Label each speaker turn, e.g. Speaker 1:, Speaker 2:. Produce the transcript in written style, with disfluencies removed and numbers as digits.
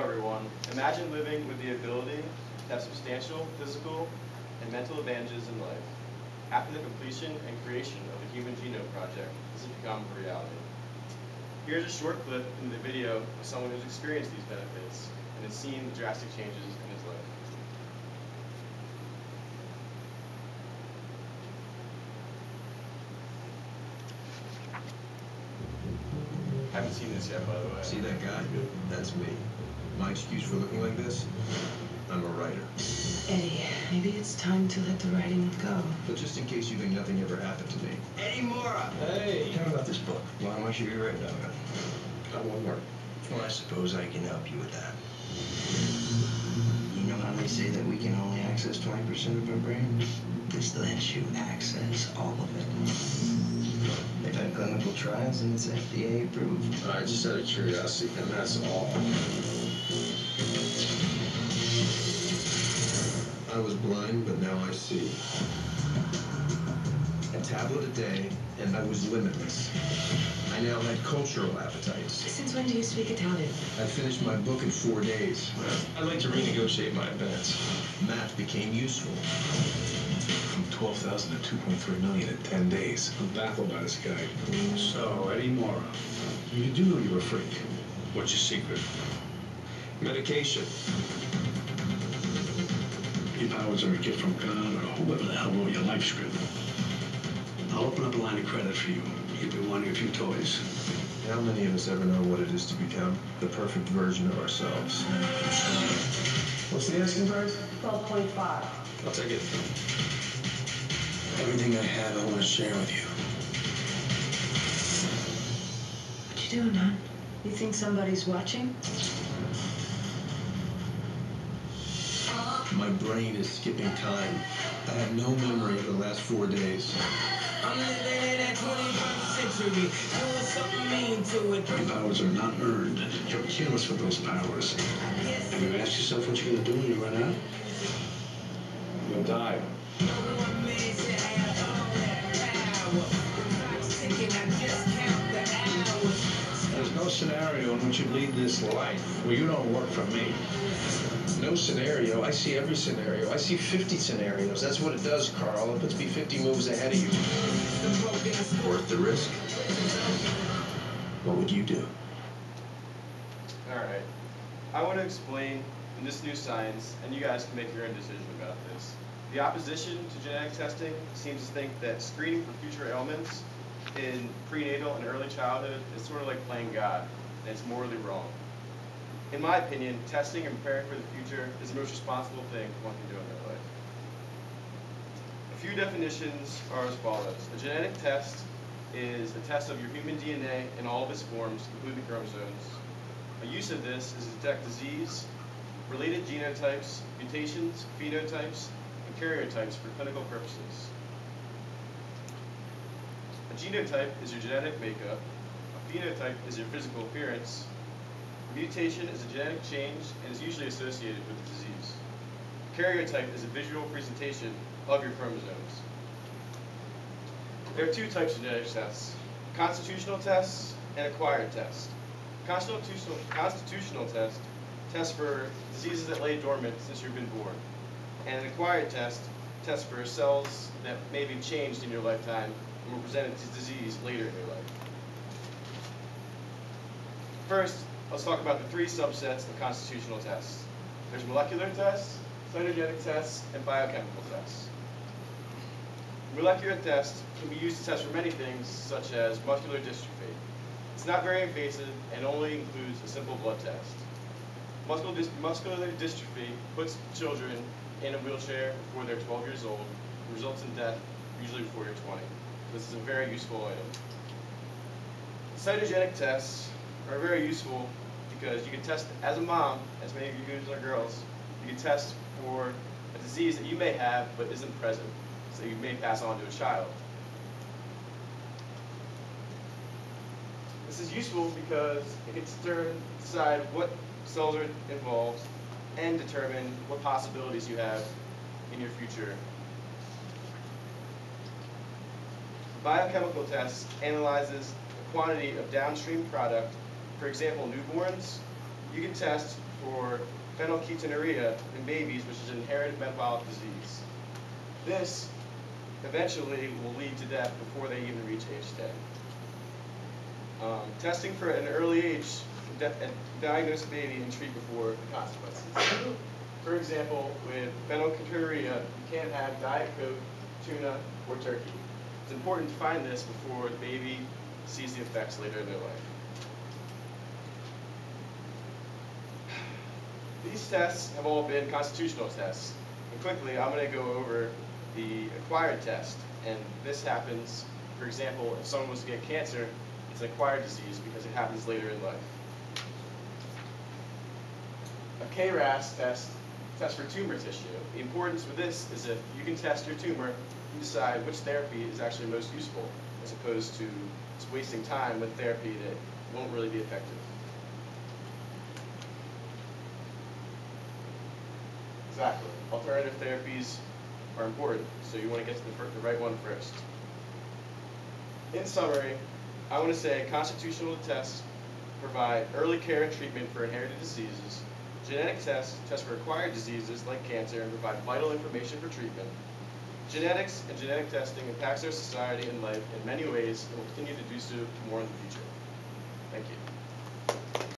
Speaker 1: everyone. Imagine living with the ability to have substantial physical and mental advantages in life. After the completion and creation of the Human Genome Project, this has become a reality. Here's a short clip in the video of someone who's experienced these benefits and has seen the drastic changes in his life. I haven't seen this yet, by the way.
Speaker 2: See that guy? That's me. My excuse for looking like this? I'm a writer.
Speaker 3: Eddie, maybe it's time to let the writing go.
Speaker 2: But just in case you think nothing ever happened to me.
Speaker 4: Eddie Mora!
Speaker 2: Hey! Tell me about this book. Why don't you be writing on it? I won't work. Well, I suppose I can help you with that.
Speaker 4: You know how they say that we can only access 20% of our brain? This lets you access all of it. They've had clinical trials and it's FDA approved.
Speaker 2: All right, just out of curiosity, and that's all. I was blind, but now I see. A tablet a day, and I was limitless. I now had cultural appetites.
Speaker 3: Since when do you speak Italian?
Speaker 2: I finished my book in 4 days. I'd like to renegotiate my advance. Math became useful.
Speaker 5: From 12,000 to 2.3 million in 10 days.
Speaker 6: I'm baffled by this guy.
Speaker 5: So, Eddie Mora, you do know you're a freak. What's your secret?
Speaker 2: Medication.
Speaker 6: Your powers are a gift from God or whoever the hell wrote your life script. I'll open up a line of credit for you. You've been wanting a few toys.
Speaker 2: How many of us ever know what it is to become the perfect version of ourselves? What's the asking price?
Speaker 3: 12.5.
Speaker 2: I'll take it.
Speaker 5: Everything I have, I want to share with you.
Speaker 3: What you doing, hon? You think somebody's watching?
Speaker 2: My brain is skipping time. I have no memory of the last 4 days.
Speaker 4: I'm living in that 21st century, doing something mean to it.
Speaker 6: Your powers are not earned. You're careless with those powers. Have you asked yourself what you're going to do when you run out?
Speaker 5: You'll die.
Speaker 6: There's no scenario in which you lead this life where you don't work for me.
Speaker 2: No scenario. I see every scenario. I see 50 scenarios. That's what it does, Carl. It puts me 50 moves ahead of you. Worth the risk. What would you do?
Speaker 1: Alright. I want to explain in this new science, and you guys can make your own decision about this. The opposition to genetic testing seems to think that screening for future ailments in prenatal and early childhood is sort of like playing God, and it's morally wrong. In my opinion, testing and preparing for the future is the most responsible thing one can do in their life. A few definitions are as follows. A genetic test is a test of your human DNA in all of its forms, including chromosomes. A use of this is to detect disease, related genotypes, mutations, phenotypes, and karyotypes for clinical purposes. A genotype is your genetic makeup. A phenotype is your physical appearance. A mutation is a genetic change and is usually associated with the disease. A karyotype is a visual presentation of your chromosomes. There are two types of genetic tests: constitutional tests and acquired tests. Constitutional test tests for diseases that lay dormant since you've been born, and an acquired test tests for cells that may be changed in your lifetime and will present a disease later in your life. First, let's talk about the three subsets of constitutional tests. There's molecular tests, cytogenetic tests, and biochemical tests. Molecular tests can be used to test for many things, such as muscular dystrophy. It's not very invasive and only includes a simple blood test. Muscular dystrophy puts children in a wheelchair before they're 12 years old and results in death usually before you're 20. This is a very useful item. Cytogenetic tests are very useful because you can test, as a mom, as many of you guys are girls, you can test for a disease that you may have but isn't present, so you may pass on to a child. This is useful because it can decide what cells are involved and determine what possibilities you have in your future. Biochemical test analyzes the quantity of downstream product. For example, newborns, you can test for phenylketonuria in babies, which is an inherited metabolic disease. This eventually will lead to death before they even reach age 10. Testing for an early age can diagnose a baby and treat before the consequences. For example, with phenylketonuria, you can't have Diet Coke, tuna, or turkey. It's important to find this before the baby sees the effects later in their life. These tests have all been constitutional tests. And quickly, I'm going to go over the acquired test. And this happens, for example, if someone was to get cancer, it's an acquired disease because it happens later in life. A KRAS test for tumor tissue. The importance with this is that you can test your tumor and decide which therapy is actually most useful, as opposed to just wasting time with therapy that won't really be effective. Exactly. Alternative therapies are important, so you want to get to the right one first. In summary, I want to say constitutional tests provide early care and treatment for inherited diseases. Genetic tests test for acquired diseases like cancer and provide vital information for treatment. Genetics and genetic testing impacts our society and life in many ways and will continue to do so more in the future. Thank you.